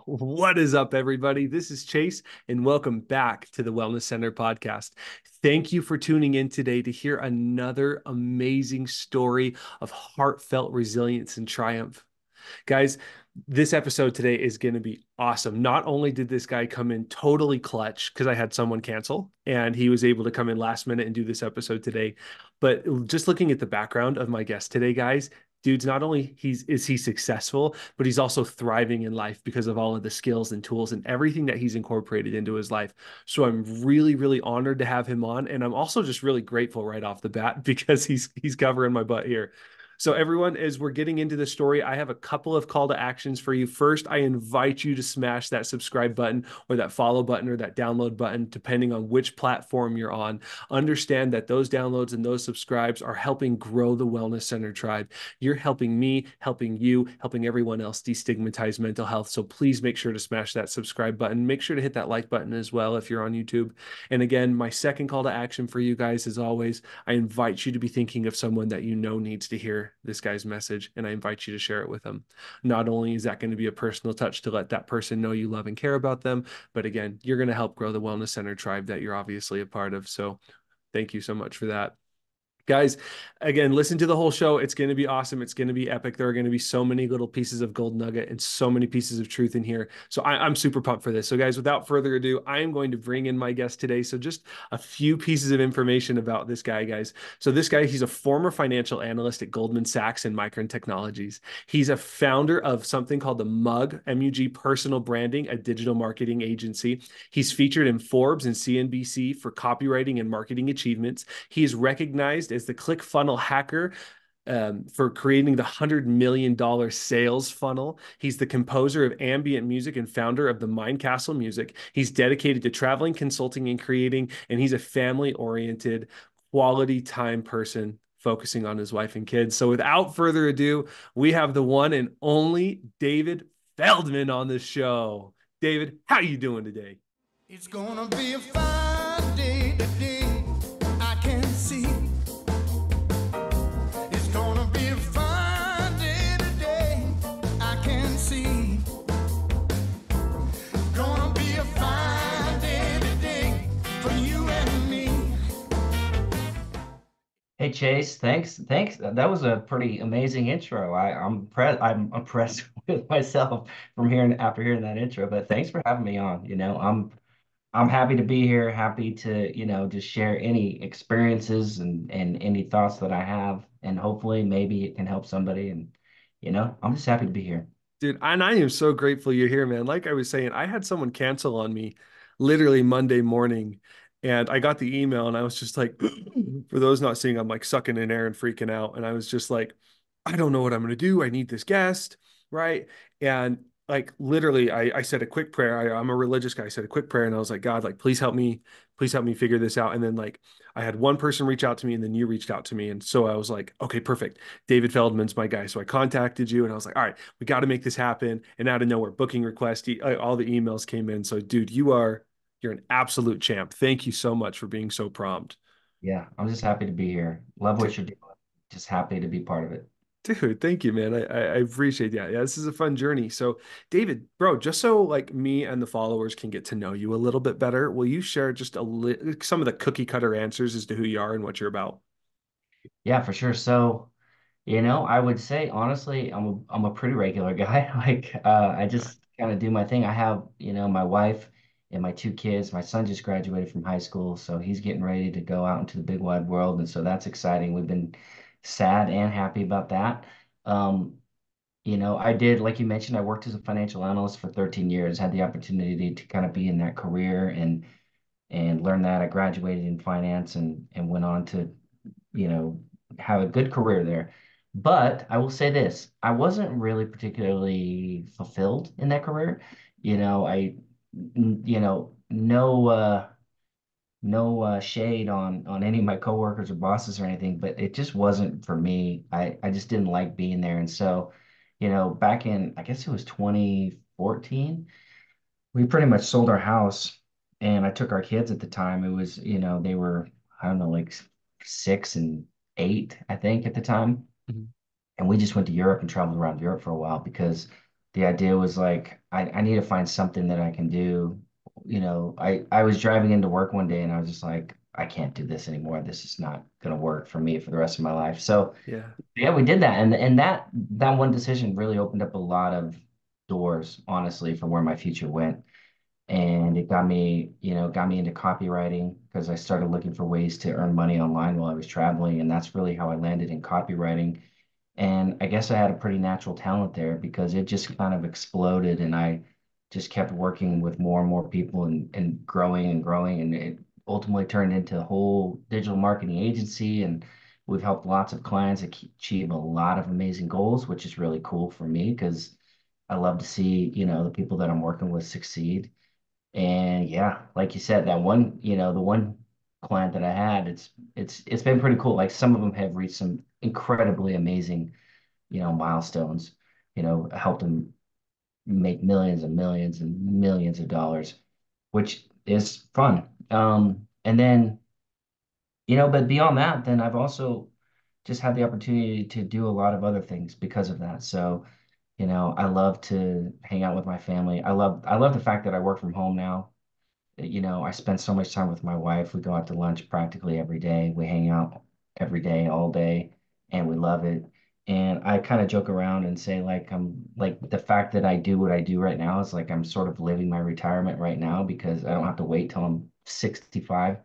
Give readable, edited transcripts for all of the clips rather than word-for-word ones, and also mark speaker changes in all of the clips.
Speaker 1: What is up, everybody? This is Chase, and welcome back to the Wellness Center podcast. Thank you for tuning in today to hear another amazing story of heartfelt resilience and triumph. Guys, this episode today is going to be awesome. Not only did this guy come in totally clutch because I had someone cancel and he was able to come in last minute and do this episode today, but just looking at the background of my guest today, guys, dude's not only is he successful, but he's also thriving in life because of all of the skills and tools and everything that he's incorporated into his life. So I'm really, really honored to have him on, and I'm also just really grateful right off the bat because he's covering my butt here. So, everyone, as we're getting into the story, I have a couple of call to actions for you. First, I invite you to smash that subscribe button or that follow button or that download button, depending on which platform you're on. Understand that those downloads and those subscribes are helping grow the Wellness Center tribe. You're helping me, helping you, helping everyone else destigmatize mental health. So please make sure to smash that subscribe button. Make sure to hit that like button as well if you're on YouTube. And again, my second call to action for you guys, as always, I invite you to be thinking of someone that you know needs to hear this guy's message, and I invite you to share it with them. Not only is that going to be a personal touch to let that person know you love and care about them, but again, you're going to help grow the Wellness Center tribe that you're obviously a part of. So thank you so much for that. Guys, again, listen to the whole show. It's going to be awesome. It's going to be epic. There are going to be so many little pieces of gold nugget and so many pieces of truth in here. So I'm super pumped for this. So guys, without further ado, I am going to bring in my guest today. So just a few pieces of information about this guy, guys. So this guy, he's a former financial analyst at Goldman Sachs and Micron Technologies. He's a founder of something called the MUG, M-U-G Personal Branding, a digital marketing agency. He's featured in Forbes and CNBC for copywriting and marketing achievements. He is recognized as the ClickFunnels hacker for creating the $100 million sales funnel. He's the composer of ambient music and founder of the Mind Castle Music. He's dedicated to traveling, consulting, and creating, and he's a family-oriented, quality time person focusing on his wife and kids. So without further ado, we have the one and only David Feldman on the show. David, how are you doing today?
Speaker 2: It's gonna be a fine day today. I can see. It's gonna be a fine day today. I can see. Gonna be a fine day today for you and me.
Speaker 3: Hey Chase, thanks. That was a pretty amazing intro. I'm impressed with myself from hearing that intro. But thanks for having me on. I'm happy to be here. Happy to just share any experiences and any thoughts that I have, and hopefully maybe it can help somebody. And I'm just happy to be here.
Speaker 1: Dude, and I am so grateful you're here, man. Like I was saying, I had someone cancel on me literally Monday morning, and I got the email, and I was just like, for those not seeing, I'm like sucking in air and freaking out. And I was just like, I don't know what I'm going to do. I need this guest, right? And like literally, I said a quick prayer. I'm a religious guy. I said a quick prayer, and I was like, God, like, please help me figure this out. And then like, I had one person reach out to me, and then you reached out to me, and so I was like, okay, perfect. David Feldman's my guy. So I contacted you and I was like, all right, we got to make this happen. And out of nowhere, booking request, all the emails came in. So dude, you're an absolute champ. Thank you so much for being so prompt.
Speaker 3: Yeah, I'm just happy to be here. Love what you're doing. Just happy to be part of it.
Speaker 1: Dude, thank you, man. I appreciate that. Yeah, this is a fun journey. So, David, bro, just so like me and the followers can get to know you a little bit better, will you share just some of the cookie cutter answers as to who you are and what you're about?
Speaker 3: Yeah, for sure. So. I would say honestly, I'm a pretty regular guy. I just kind of do my thing. I have, my wife and my two kids. My son just graduated from high school, so he's getting ready to go out into the big wide world, and so that's exciting. We've been sad and happy about that. Um, I did, like you mentioned, I worked as a financial analyst for 13 years, had the opportunity to kind of be in that career and learn that. I graduated in finance and went on to you know, have a good career there. But I will say this, I wasn't really particularly fulfilled in that career. No shade on any of my coworkers or bosses or anything, but it just wasn't for me. I just didn't like being there. And so, back in, I guess it was 2014, we pretty much sold our house and I took our kids at the time. It was, they were, I don't know, like 6 and 8, I think, at the time.
Speaker 1: Mhm.
Speaker 3: And we just went to Europe and traveled around Europe for a while because the idea was like I need to find something that I can do. I was driving into work one day and I was just like, I can't do this anymore. This is not gonna work for me for the rest of my life. So
Speaker 1: Yeah.
Speaker 3: yeah, we did that, and that one decision really opened up a lot of doors, honestly, for where my future went. And it got me into copywriting because I started looking for ways to earn money online while I was traveling, and that's really how I landed in copywriting. And I guess I had a pretty natural talent there because it just kind of exploded, and I just kept working with more and more people and growing and growing, and it ultimately turned into a whole digital marketing agency, and we've helped lots of clients achieve a lot of amazing goals, which is really cool for me because I love to see, the people that I'm working with succeed. And yeah, like you said, that one, the one client that I had, it's been pretty cool. Like some of them have reached some incredibly amazing, milestones, helped them make millions and millions and millions of dollars, which is fun. And then, but beyond that, then I've also just had the opportunity to do a lot of other things because of that. So, I love to hang out with my family. I love the fact that I work from home now. I spend so much time with my wife. We go out to lunch practically every day. We hang out every day, all day, and we love it. And I kind of joke around and say, like, I'm like the fact that I do what I do right now is like I'm sort of living my retirement right now because I don't have to wait till I'm 65.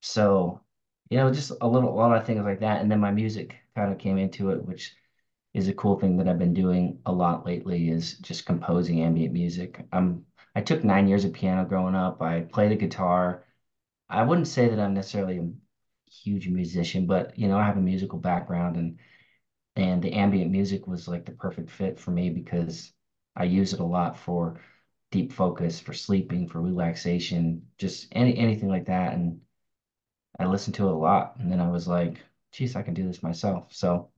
Speaker 3: So, just a lot of things like that. And then my music kind of came into it, which is a cool thing that I've been doing a lot lately is just composing ambient music. I took 9 years of piano growing up. I play the guitar. I wouldn't say that I'm necessarily a huge musician, but I have a musical background and the ambient music was like the perfect fit for me because I use it a lot for deep focus, for sleeping, for relaxation, just anything like that. And I listened to it a lot. And then I was like, geez, I can do this myself. So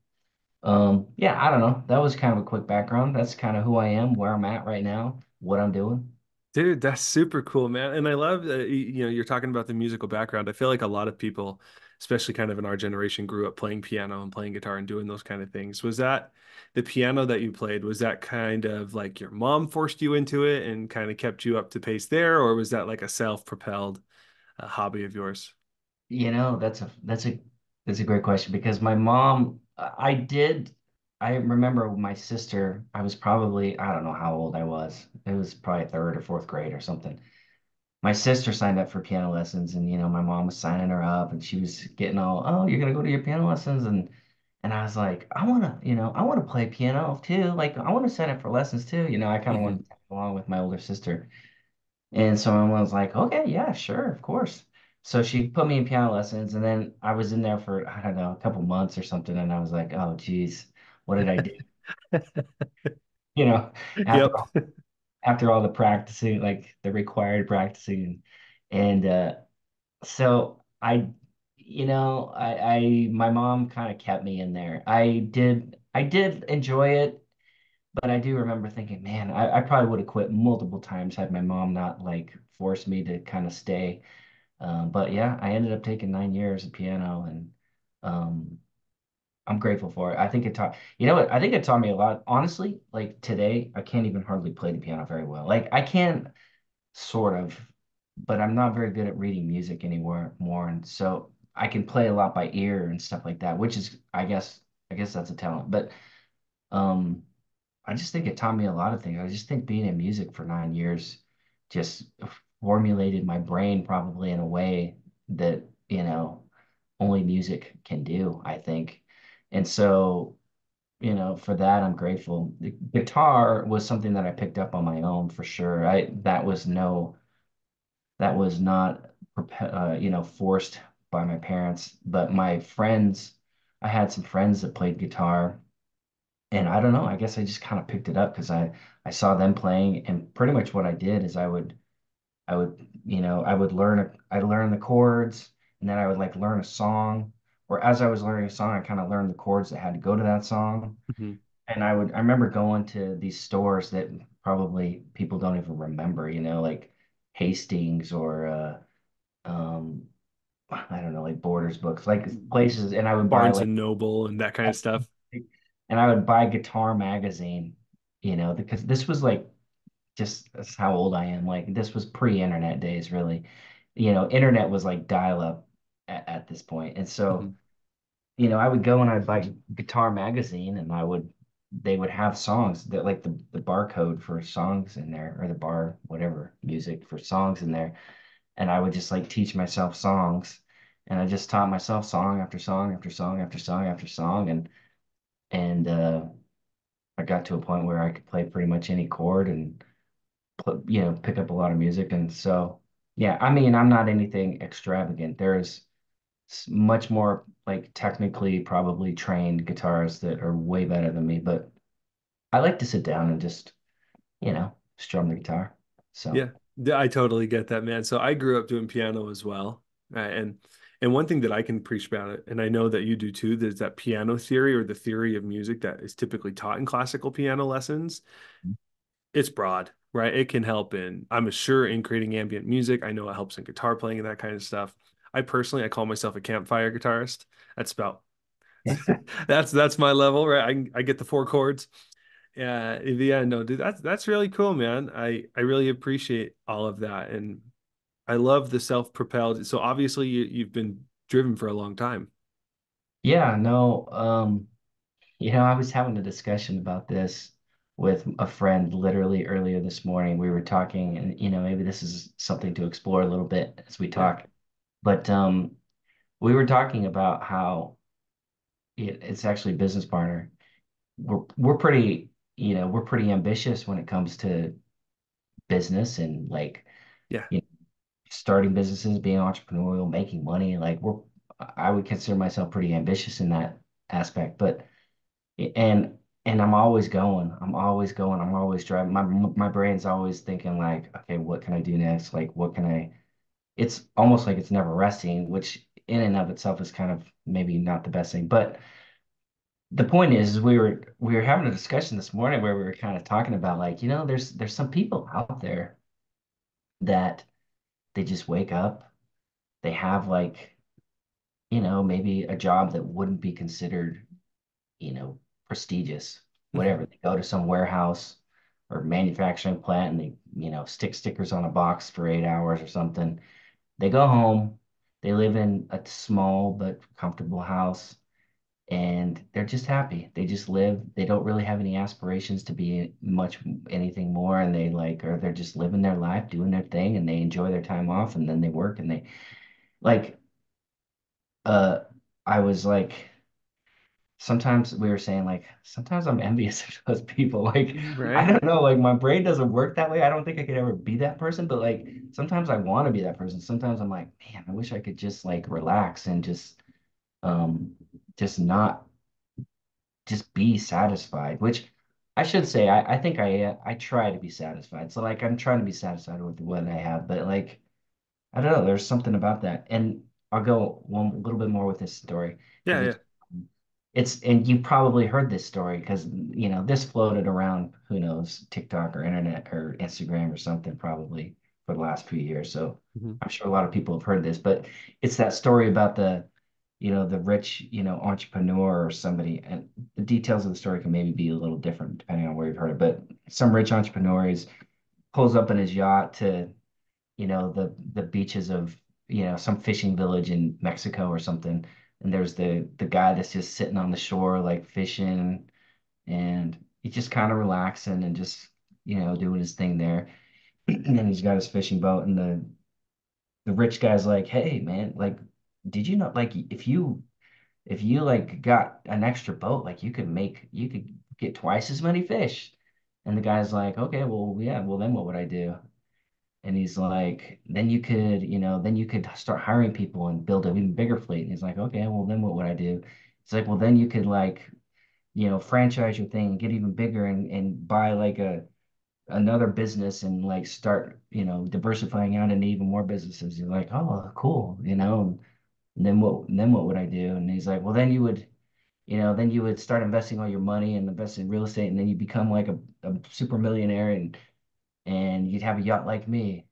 Speaker 3: yeah, I don't know. That was kind of a quick background. That's kind of who I am, where I'm at right now, what I'm doing.
Speaker 1: Dude, that's super cool, man. And I love that you're talking about the musical background. I feel like a lot of people, especially kind of in our generation, grew up playing piano and playing guitar and doing those kind of things. Was that the piano that you played? Was that kind of like your mom forced you into it and kind of kept you up to pace there, or was that like a self-propelled hobby of yours?
Speaker 3: That's a great question because my mom, I remember my sister, I was probably, I don't know how old I was. It was probably third or fourth grade or something. My sister signed up for piano lessons and my mom was signing her up and she was getting all, oh, you're gonna go to your piano lessons and I was like, I want to play piano too. Like I want to sign up for lessons too. I kind of
Speaker 1: Hmm.
Speaker 3: wanted to tag along with my older sister. And so my mom was like, okay, yeah, sure, of course. So she put me in piano lessons and then I was in there for, I don't know, a couple months or something and I was like, oh geez, what did I do? You know, after
Speaker 1: Yep.
Speaker 3: after all the practicing, like the required practicing and so my mom kind of kept me in there. I did enjoy it, but I do remember thinking, man, I probably would have quit multiple times had my mom not like forced me to kind of stay. But yeah, I ended up taking 9 years of piano and um, I'm grateful for it. I think it taught, you know what? I think it taught me a lot. Honestly, like today, I can't even hardly play the piano very well. Like I can sort of, but I'm not very good at reading music anymore more. And so I can play a lot by ear and stuff like that, which is, I guess that's a talent. But um, I just think it taught me a lot of things. I just think being in music for 9 years just formulated my brain probably in a way that, only music can do, I think. And so, for that, I'm grateful. The guitar was something that I picked up on my own for sure. That was not, forced by my parents, but my friends, I had some friends that played guitar, and I don't know, I guess I just kind of picked it up because I saw them playing, and pretty much what I did is I'd learn the chords, and then I would like learn a song, or as I was learning a song, I kind of learned the chords that had to go to that song.
Speaker 1: Hmm.
Speaker 3: And I remember going to these stores that probably people don't even remember, like Hastings or um I don't know, like Borders books, like places, and I would buy
Speaker 1: Barnes
Speaker 3: like
Speaker 1: and Noble and that kind of stuff.
Speaker 3: and I would buy Guitar Magazine because this was like just that's how old I am. Like this was pre-internet days, really. Internet was like dial-up at this point. And so,
Speaker 1: Mhm.
Speaker 3: I would go and I'd buy Guitar Magazine and they would have songs that like the barcode for songs in there or the bar, whatever, music for songs in there. And I would just like teach myself songs. And I just taught myself song after song after song after song after song. And I got to a point where I could play pretty much any chord and pick up a lot of music. And so, yeah, I mean, I'm not anything extravagant. There's much more like technically probably trained guitarists that are way better than me, but I like to sit down and just, strum the guitar. So,
Speaker 1: Yeah, I totally get that, man. So I grew up doing piano as well, right? And one thing that I can preach about it, and I know that you do too, there's that piano theory or the theory of music that is typically taught in classical piano lessons. It's broad, right? It can help in, I'm sure, in creating ambient music. I know it helps in guitar playing and that kind of stuff. I call myself a campfire guitarist. That's about that's my level, right? I get the four chords. Yeah, no, dude, that's really cool, man. I really appreciate all of that, and I love the self-propelled. So obviously you've been driven for a long time.
Speaker 3: yeah, no, I was having a discussion about this with a friend literally earlier this morning. We were talking, and maybe this is something to explore a little bit as we
Speaker 1: Yeah,
Speaker 3: talk. But we were talking about how it's actually a business partner. We're pretty, we're pretty ambitious when it comes to business and like,
Speaker 1: yeah,
Speaker 3: you know, starting businesses, being entrepreneurial, making money. I would consider myself pretty ambitious in that aspect. But and I'm always going. I'm always going. I'm always driving. My brain's always thinking like, okay, what can I do next? Like, what can I? It's almost like it's never resting, which in and of itself is kind of maybe not the best thing. But the point is, we were having a discussion this morning where we were kind of talking about like, there's some people out there that they just wake up, they have like, maybe a job that wouldn't be considered you know, prestigious,
Speaker 1: mhm,
Speaker 3: whatever. They go to some warehouse or manufacturing plant and they, stick stickers on a box for 8 hours or something. They go home, they live in a small but comfortable house, and they're just happy. They just live. They don't really have any aspirations to be much anything more, and or they're just living their life, doing their thing, and they enjoy their time off, and then they work and they like uh I was like sometimes we were saying like sometimes I'm envious of those people. Like I
Speaker 1: right.
Speaker 3: don't know, like my brain doesn't work that way. I don't think I could ever be that person, but like sometimes I want to be that person. Sometimes I'm like, man, I wish I could just like relax and um just not just be satisfied, which I should say I think I try to be satisfied. So like I'm trying to be satisfied with what I have, but like I don't know, there's something about that. And I'll go one a little bit more with this story
Speaker 1: Yeah,
Speaker 3: because
Speaker 1: yeah.
Speaker 3: and you probably heard this story because this floated around, who knows, TikTok or internet or Instagram or something probably for the last few years. So
Speaker 1: Mhm.
Speaker 3: I'm sure a lot of people have heard this, but it's that story about the rich, entrepreneur or somebody. And the details of the story can maybe be a little different depending on where you've heard it. But some rich entrepreneur is pulls up in his yacht to the beaches of some fishing village in Mexico or something, and there's the guy that's just sitting on the shore like fishing, and he's just kind of relaxing and just doing his thing there. And then he's got his fishing boat, and the rich guy's like, hey man, like did you know like if you like got an extra boat, like you could get twice as many fish. And the guy's like, okay, well, yeah, well then what would I do? And he's like, then you could start hiring people and build an even bigger fleet. And he's like, okay, well, then what would I do? It's like, well, then you could like, franchise your thing and get even bigger and buy like another business and like start, diversifying out into even more businesses. You're like, oh, cool, and then what would I do? And he's like, well, then you would start investing all your money and invest in real estate, and then you become like a super millionaire and you'd have a yacht like me.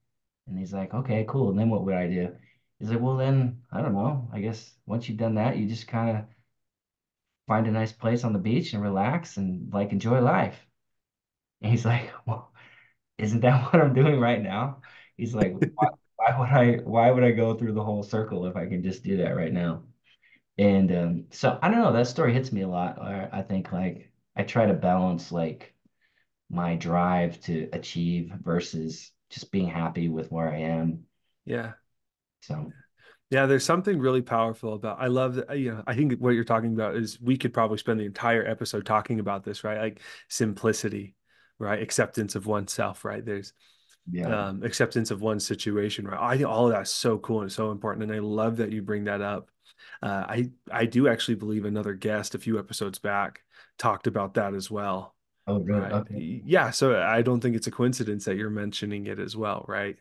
Speaker 3: And he's like, okay, cool. And then what would I do? He's like, well, then I don't know. I guess once you've done that, you just kind of find a nice place on the beach and relax and like enjoy life. And he's like, well, isn't that what I'm doing right now? He's like, why would I go through the whole circle if I can just do that right now? And so I don't know, that story hits me a lot. I think like I try to balance like my drive to achieve versus just being happy with where I am.
Speaker 1: Yeah.
Speaker 3: So
Speaker 1: Yeah, there's something really powerful about I love that, I think what you're talking about is we could probably spend the entire episode talking about this, right? Like simplicity, right? Acceptance of oneself, right? There's
Speaker 3: yeah.
Speaker 1: acceptance of one's situation, right? I think all of that's so cool and so important, and I love that you bring that up. I do actually believe another guest a few episodes back talked about that as well,
Speaker 3: Oh, really?
Speaker 1: right?
Speaker 3: Okay.
Speaker 1: Yeah, so I don't think it's a coincidence that you're mentioning it as well, right?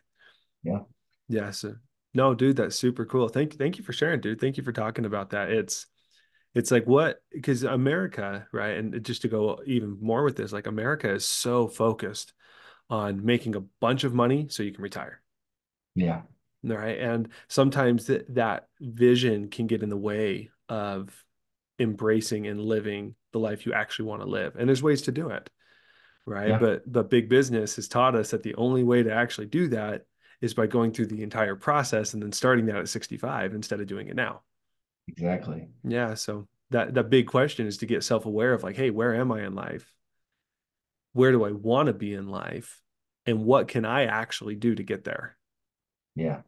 Speaker 3: Yeah.
Speaker 1: Yeah, so no, dude, that's super cool. Thank you for sharing, dude. Thank you for talking about that. It's like what because America, right? And just to go even more with this, like America is so focused on making a bunch of money so you can retire.
Speaker 3: Yeah.
Speaker 1: Right. And sometimes that vision can get in the way of embracing and living the life you actually want to live. And there's ways to do it. Right.
Speaker 3: Yeah.
Speaker 1: But big business has taught us that the only way to actually do that is by going through the entire process and then starting that at 65 instead of doing it now.
Speaker 3: Exactly.
Speaker 1: Yeah. So that big question is to get self-aware of like, hey, where am I in life? Where do I want to be in life? And what can I actually do to get there?
Speaker 3: Yeah.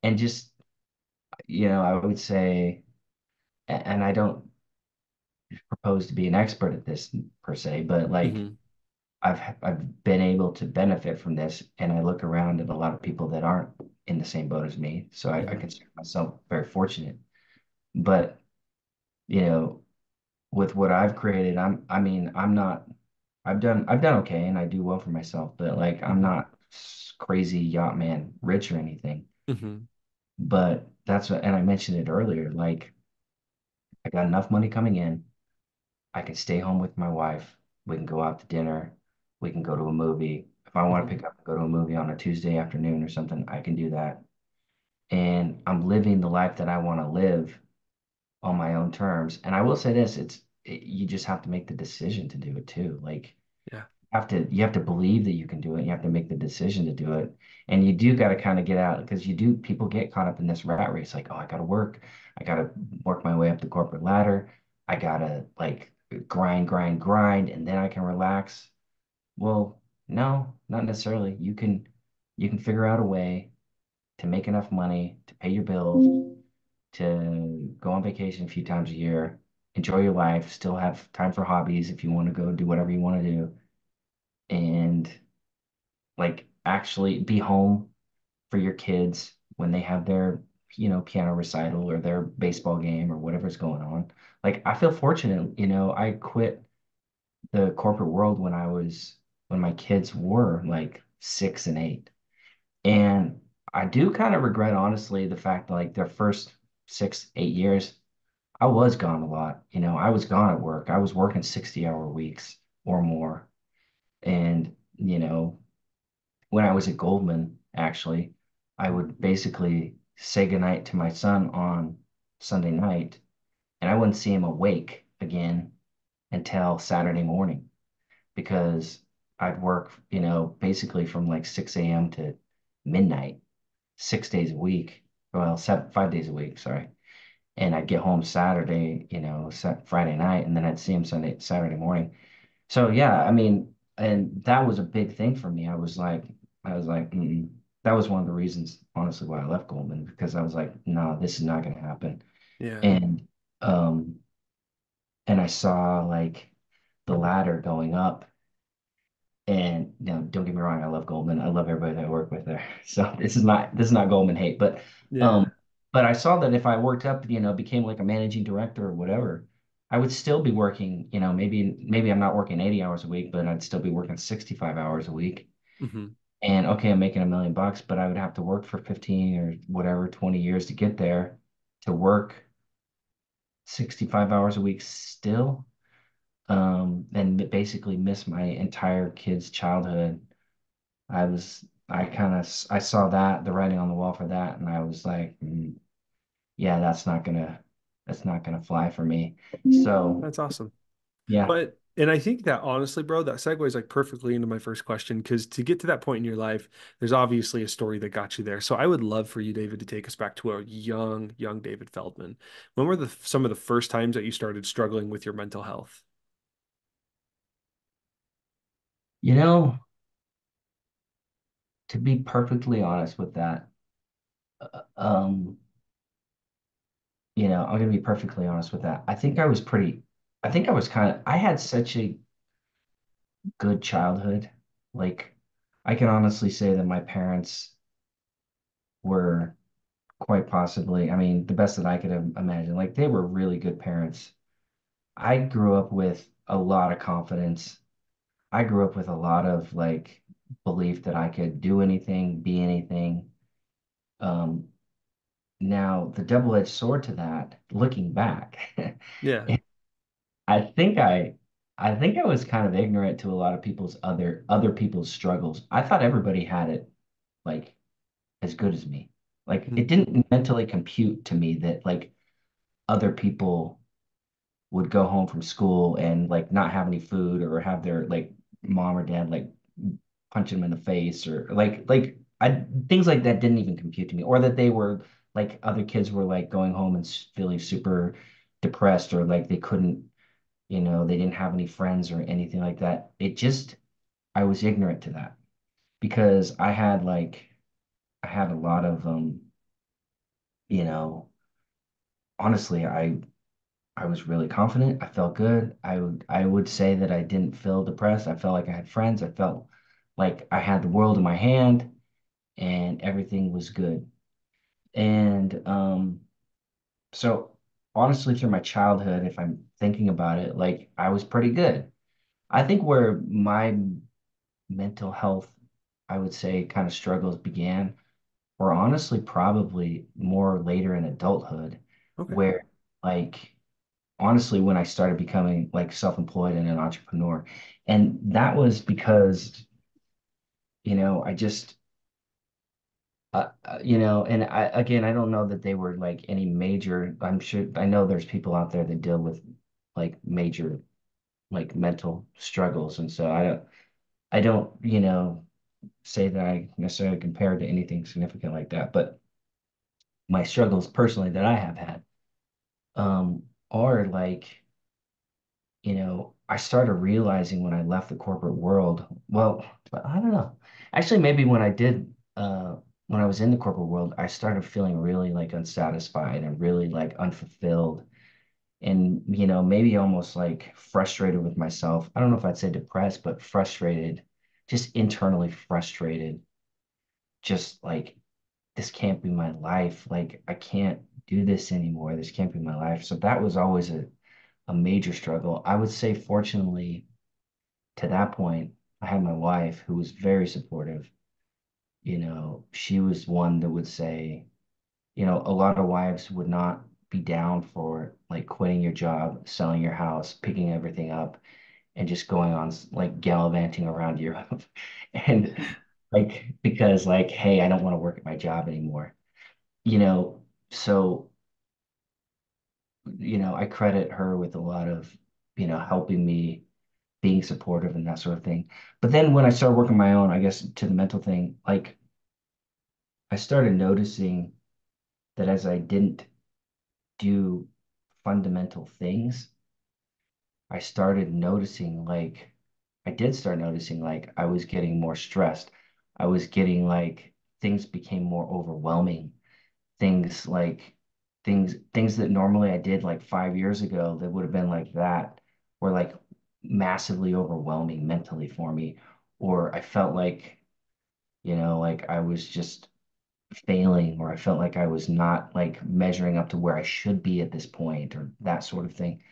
Speaker 3: And just, I would say, and I don't propose to be an expert at this per se, but like
Speaker 1: Hmm.
Speaker 3: I've been able to benefit from this, and I look around at a lot of people that aren't in the same boat as me. So I
Speaker 1: Hmm.
Speaker 3: consider myself very fortunate. But, you know, with what I've created, I mean, I'm not I've done okay and I do well for myself, but like I'm
Speaker 1: Hmm.
Speaker 3: not crazy yacht man rich or anything.
Speaker 1: Hmm.
Speaker 3: But that's what, and I mentioned it earlier, like I got enough money coming in. I can stay home with my wife. We can go out to dinner. We can go to a movie. If I want to
Speaker 1: Hmm.
Speaker 3: pick up and go to a movie on a Tuesday afternoon or something, I can do that. And I'm living the life that I want to live on my own terms. And I will say this, you just have to make the decision to do it too. Like
Speaker 1: Yeah.
Speaker 3: you have to believe that you can do it. You have to make the decision to do it. And you do got to kind of get out because people get caught up in this rat race. Like, oh, I got to work. I got to work my way up the corporate ladder. I got to like grind, grind, grind, and then I can relax. Well, no, not necessarily. You can figure out a way to make enough money to pay your bills, to go on vacation a few times a year, enjoy your life, still have time for hobbies if you want to go do whatever you want to do, and like actually be home for your kids when they have their, piano recital or their baseball game or whatever's going on. Like I feel fortunate, I quit the corporate world when my kids were like 6 and 8. And I do kind of regret, honestly, the fact that like their first 6, 8 years, I was gone a lot. I was gone at work. I was working 60-hour weeks or more. And, when I was at Goldman, actually, I would basically say goodnight to my son on Sunday night, and I wouldn't see him awake again until Saturday morning because I'd work, basically from like 6 a.m. to midnight, 6 days a week. Well, 5 days a week, sorry. And I'd get home Saturday, Friday night, and then I'd see him Saturday morning. So yeah, I mean, and that was a big thing for me. I was like, that was one of the reasons, honestly, why I left Goldman because I was like, no, this is not going to happen.
Speaker 1: Yeah.
Speaker 3: And um, and I saw like the ladder going up. And don't get me wrong, I love Goldman. I love everybody that I work with there. So this is not Goldman hate,
Speaker 1: Yeah.
Speaker 3: um, but I saw that if I worked up, became like a managing director or whatever, I would still be working, maybe I'm not working 80 hours a week, but I'd still be working 65 hours a week.
Speaker 1: Hmm.
Speaker 3: And okay, I'm making $1 million, but I would have to work for 15 or whatever, 20 years to get there to work 65 hours a week still. And basically miss my entire kid's childhood. I saw that, the writing on the wall for that, and I was like, yeah, that's not gonna fly for me. So
Speaker 1: That's awesome.
Speaker 3: yeah,
Speaker 1: But And I think that honestly, bro, that segues like perfectly into my first question because to get to that point in your life, there's obviously a story that got you there. So I would love for you, David, to take us back to a young David Feldman. When were some of the first times that you started struggling with your mental health?
Speaker 3: You know, to be perfectly honest with that, um, I'm gonna be perfectly honest with that. I think I was I had such a good childhood. Like, I can honestly say that my parents were quite possibly, I mean, the best that I could imagine. Like, they were really good parents. I grew up with a lot of confidence. I grew up with a lot of like belief that I could do anything, be anything. Um, Now the double-edged sword to that, looking back,
Speaker 1: Yeah.
Speaker 3: I think I I think I was kind of ignorant to a lot of people's other people's struggles. I thought everybody had it like as good as me. Like
Speaker 1: Mhm.
Speaker 3: it didn't mentally compute to me that like other people would go home from school and like not have any food or have their like mom or dad like punch them in the face or like I things like that didn't even compute to me or that they were like other kids were like going home and feeling super depressed or like they couldn't they didn't have any friends or anything like that. It just I was ignorant to that because I had a lot of you know honestly I was really confident. I felt good. I would say that I didn't feel depressed. I felt like I had friends. I felt like I had the world in my hand and everything was good. And so honestly, through my childhood, if I'm thinking about it, like I was pretty good. I think where my mental health, I would say, kind of struggles began were honestly probably more later in adulthood,
Speaker 1: Okay.
Speaker 3: where like honestly when I started becoming like self-employed and an entrepreneur. And that was because, I just, and again, I don't know that they were like any major, I'm sure, I know there's people out there that deal with like major, like mental struggles. And so I don't, say that I necessarily compared to anything significant like that, but my struggles personally that I have had, are like, I started realizing when I left the corporate world, well, I don't know. Actually, maybe when I was in the corporate world, I started feeling really like unsatisfied and really like unfulfilled and, maybe almost like frustrated with myself. I don't know if I'd say depressed, but frustrated, just internally frustrated, just like, this can't be my life. Like, I can't do this anymore. This can't be my life. So that was always a major struggle. I would say, fortunately, to that point, I had my wife who was very supportive. She was one that would say, a lot of wives would not be down for like quitting your job, selling your house, picking everything up, and just going on like gallivanting around Europe. And like, because like, hey, I don't want to work at my job anymore. You know, so, I credit her with a lot of, helping me being supportive and that sort of thing. But then when I started working my own, I guess to the mental thing, like I started noticing that as I didn't do fundamental things, I did start noticing like I was getting more stressed. I was getting like things became more overwhelming. Things like things that normally I did like 5 years ago that would have been like that were like massively overwhelming mentally for me. Or I felt like I was just failing, or I felt like I was not like measuring up to where I should be at this point, or that sort of thing.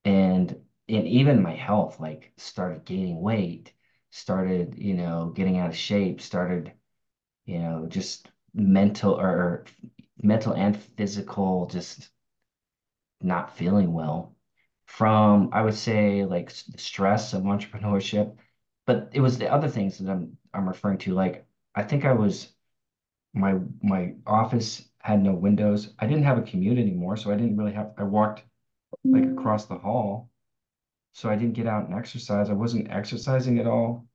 Speaker 3: And and even my health like started gaining weight, started, getting out of shape, started, just or mental and physical, just not feeling well from, I would say, like the stress of entrepreneurship. But it was the other things that I'm referring to. Like I think I was my office had no windows. I didn't have a commute anymore, so I didn't really have. I walked like across the hall, So I didn't get out and exercise. I wasn't exercising at all.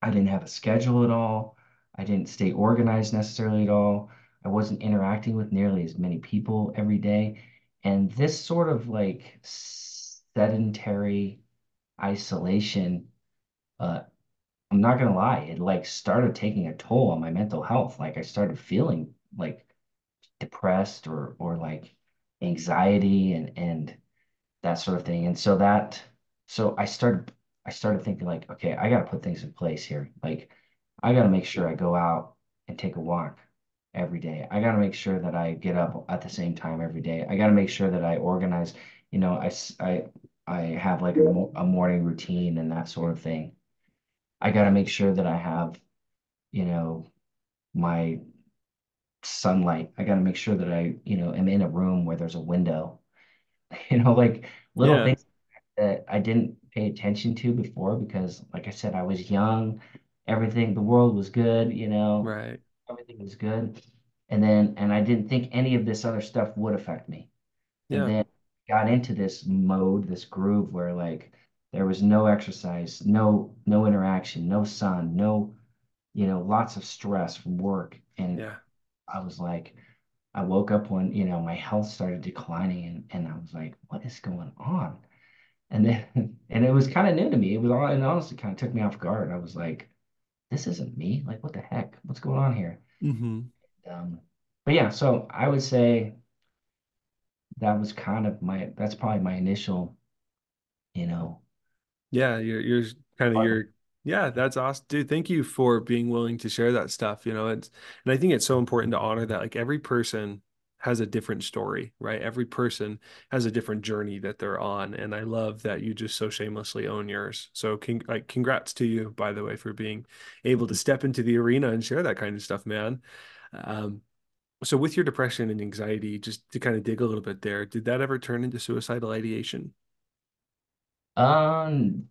Speaker 3: I didn't have a schedule at all. I didn't stay organized necessarily at all. I wasn't interacting with nearly as many people every day. And this sort of like sedentary isolation, uh, I'm not gonna lie, it like started taking a toll on my mental health. Like I started feeling like depressed or like anxiety and that sort of thing. And so I started thinking like, okay, I got to put things in place here. Like, I got to make sure I go out and take a walk every day. I got to make sure that I get up at the same time every day. I got to make sure that I organize, I have like a morning routine and that sort of thing. I got to make sure that I have, you know, my sunlight. I got to make sure that I am in a room where there's a window, like little
Speaker 1: Yeah.
Speaker 3: things that I didn't pay attention to before because, like I said, I was young. Everything, the world was good,
Speaker 1: Right.
Speaker 3: everything was good. And I didn't think any of this other stuff would affect me. And
Speaker 1: Yeah.
Speaker 3: then got into this mode, this groove where like there was no exercise, no interaction, no sun, no, lots of stress from work. And
Speaker 1: Yeah.
Speaker 3: I was like, I woke up when, my health started declining and I was like, what is going on? And then, and it was kind of new to me. It was all, and honestly kind of took me off guard. I was like, this isn't me. Like, what the heck? What's going on here?
Speaker 1: Hmm.
Speaker 3: Um, but yeah, so I would say that's probably my initial, you know,
Speaker 1: Yeah, you're kind of
Speaker 3: part of,
Speaker 1: your yeah, that's awesome. Dude, thank you for being willing to share that stuff. And I think it's so important to honor that like every person has a different story, right? Every person has a different journey that they're on. And I love that you just so shamelessly own yours. So congrats to you, by the way, for being able to step into the arena and share that kind of stuff, man. Um, so with your depression and anxiety, just to kind of dig a little bit there, did that ever turn into suicidal ideation?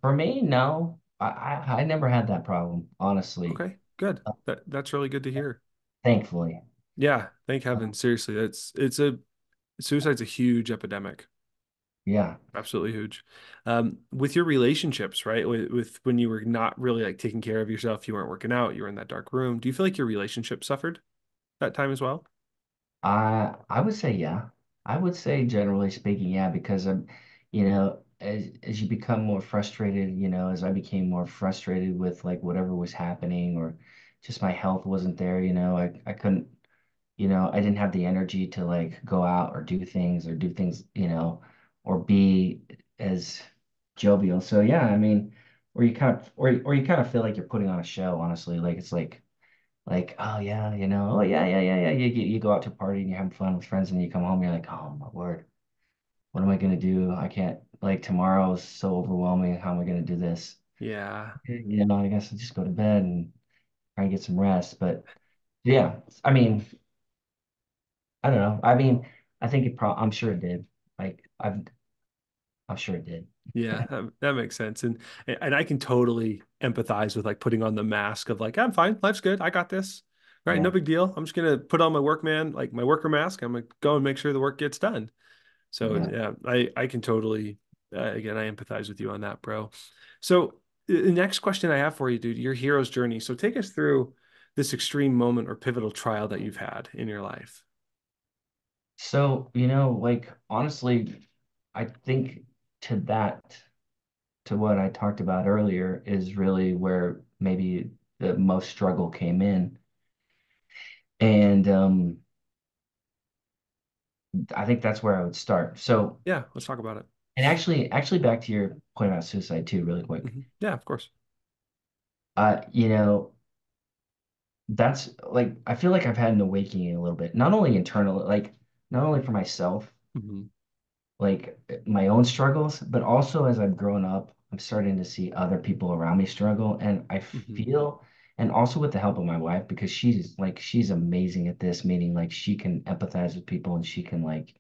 Speaker 3: for me, no, I never had that problem, honestly,
Speaker 1: Okay, good.
Speaker 3: uh,
Speaker 1: That's really good to hear.
Speaker 3: thankfully.
Speaker 1: Yeah, thank heaven.
Speaker 3: Um,
Speaker 1: Seriously, it's a suicide's a huge epidemic.
Speaker 3: yeah.
Speaker 1: Absolutely huge. With your relationships, right? With when you were not really like taking care of yourself, you weren't working out, you were in that dark room. Do you feel like your relationship suffered that time as well?
Speaker 3: I would say yeah. I would say generally speaking, yeah, because as you become more frustrated, as I became more frustrated with like whatever was happening or just my health wasn't there, I couldn't, I didn't have the energy to like go out or do things, or be as jovial. So yeah, I mean, or you kind of feel like you're putting on a show, honestly. Like it's like, oh yeah, oh yeah, yeah, yeah, yeah. You go out to a party and you're having fun with friends and you come home, you're like, oh my word, what am I gonna do? I can't like tomorrow's so overwhelming. How am I gonna do this?
Speaker 1: Yeah.
Speaker 3: I guess I'll just go to bed and try and get some rest. But yeah, I mean, I don't know. I mean, I'm sure it did. Like I'm sure it did.
Speaker 1: Yeah, that makes sense. And I can totally empathize with like putting on the mask of like, I'm fine, life's good, I got this. Right, no
Speaker 3: Yeah,
Speaker 1: big deal. I'm just gonna put on my workman, like my worker mask. I'm gonna go and make sure the work gets done. So
Speaker 3: yeah.
Speaker 1: yeah, I can totally again I empathize with you on that, bro. So the next question I have for you, dude, your hero's journey. So take us through this extreme moment or pivotal trial that you've had in your life.
Speaker 3: So, like honestly, I think to that. to what I talked about earlier is really where maybe the most struggle came in. And I think that's where I would start. So,
Speaker 1: Yeah, let's talk about it.
Speaker 3: and actually back to your point about suicide too, really quick.
Speaker 1: Yeah, of course.
Speaker 3: Uh, you know, that's like I feel like I've had an awakening a little bit, not only internal, like not only for myself,
Speaker 1: Hmm.
Speaker 3: like my own struggles, but also as I've grown up, I'm starting to see other people around me struggle. And I
Speaker 1: Hmm.
Speaker 3: feel, and also with the help of my wife, because she's amazing at this, meaning like she can empathize with people and she can like,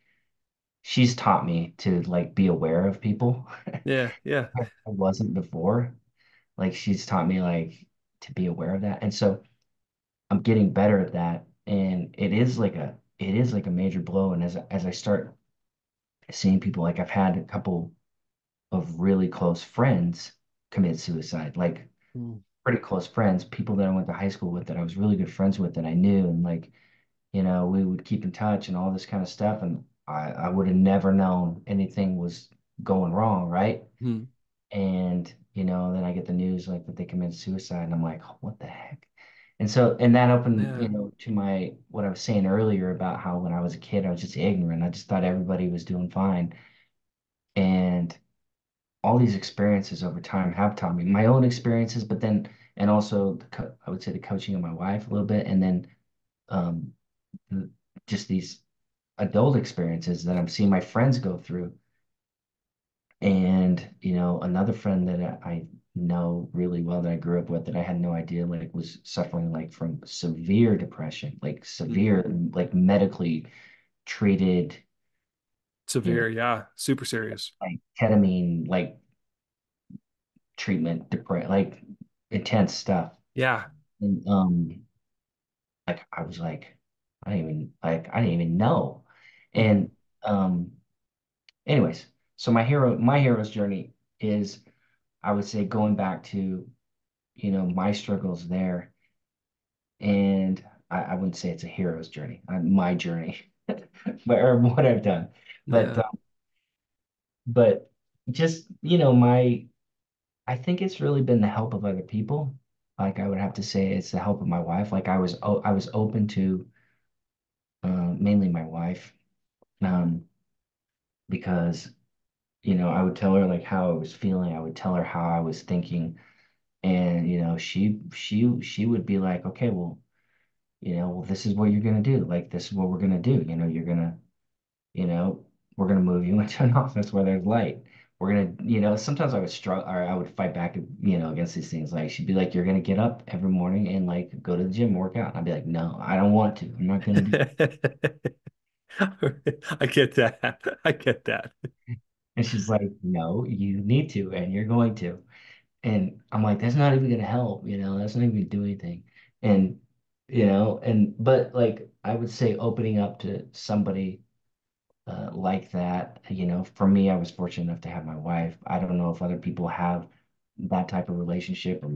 Speaker 3: she's taught me to like be aware of people.
Speaker 1: Yeah, yeah,
Speaker 3: I wasn't before. Like she's taught me like to be aware of that. And so I'm getting better at that. And it is like a major blow. And as I start seeing people, like I've had a couple of really close friends commit suicide. Like
Speaker 1: Mm.
Speaker 3: pretty close friends, people that I went to high school with that I was really good friends with that I knew, and like, we would keep in touch and all this kind of stuff. And I would have never known anything was going wrong, right?
Speaker 1: Mm.
Speaker 3: And, then I get the news like that they committed suicide, and I'm like, what the heck? And so, and that opened,
Speaker 1: Yeah.
Speaker 3: to my, what I was saying earlier about how when I was a kid, I was just ignorant. I just thought everybody was doing fine. And all these experiences over time have taught me my own experiences, but then, and also I would say the coaching of my wife a little bit, and then um, th- just these adult experiences that I'm seeing my friends go through. And, another friend that I know really well that I grew up with that I had no idea like was suffering like from severe depression, like
Speaker 1: Mm.
Speaker 3: severe, like medically treated,
Speaker 1: Severe. Yeah. Super serious.
Speaker 3: like ketamine, like treatment, like intense stuff.
Speaker 1: Yeah.
Speaker 3: And like I was like, I didn't even know.
Speaker 1: Hmm.
Speaker 3: And um, anyways, so my hero's journey is, I would say, going back to, my struggles there. And I wouldn't say it's a hero's journey, my journey, but or what I've done. But
Speaker 1: Yeah.
Speaker 3: but just, I think it's really been the help of other people. Like I would have to say it's the help of my wife. Like I was open to mainly my wife, um, because I would tell her like how I was feeling. I would tell her how I was thinking, and she would be like, okay, well, well, this is what you're gonna do. Like this is what we're gonna do. You're gonna, you know, we're gonna move you into an office where there's light. We're gonna, sometimes I would struggle or I would fight back, against these things. Like she'd be like, you're gonna get up every morning and like go to the gym, work out. And I'd be like, no, I don't want to. I'm not gonna do.
Speaker 1: I get that. I get that.
Speaker 3: And she's like, no, you need to, and you're going to. And I'm like, that's not even gonna help, that's not even gonna do anything. And, but like I would say opening up to somebody like that, for me, I was fortunate enough to have my wife. I don't know if other people have that type of relationship, or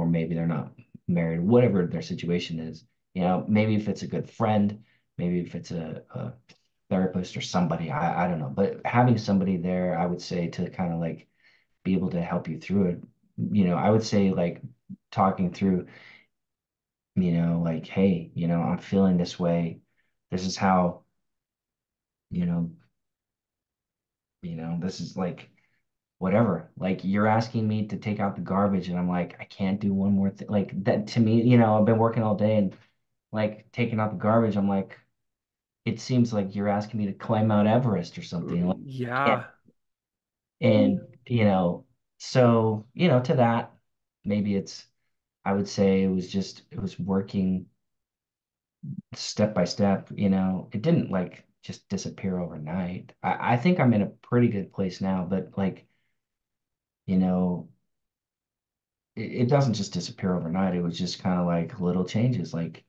Speaker 3: maybe they're not married, whatever their situation is. Maybe if it's a good friend, maybe if it's a therapist or somebody, I don't know. But having somebody there, I would say to kind of like be able to help you through it. I would say like talking through, like, hey, I'm feeling this way. This is how, you know, this is like whatever. Like you're asking me to take out the garbage and I'm like, I can't do one more thing. Like that to me, I've been working all day and like taking out the garbage, I'm like, it seems like you're asking me to climb Mount Everest or something. Like I can't.
Speaker 1: Yeah.
Speaker 3: And, so, to that, maybe I would say it was working step by step, it didn't like just disappear overnight. I think I'm in a pretty good place now, but like, you know, it doesn't just disappear overnight. It was just kind of like little changes, like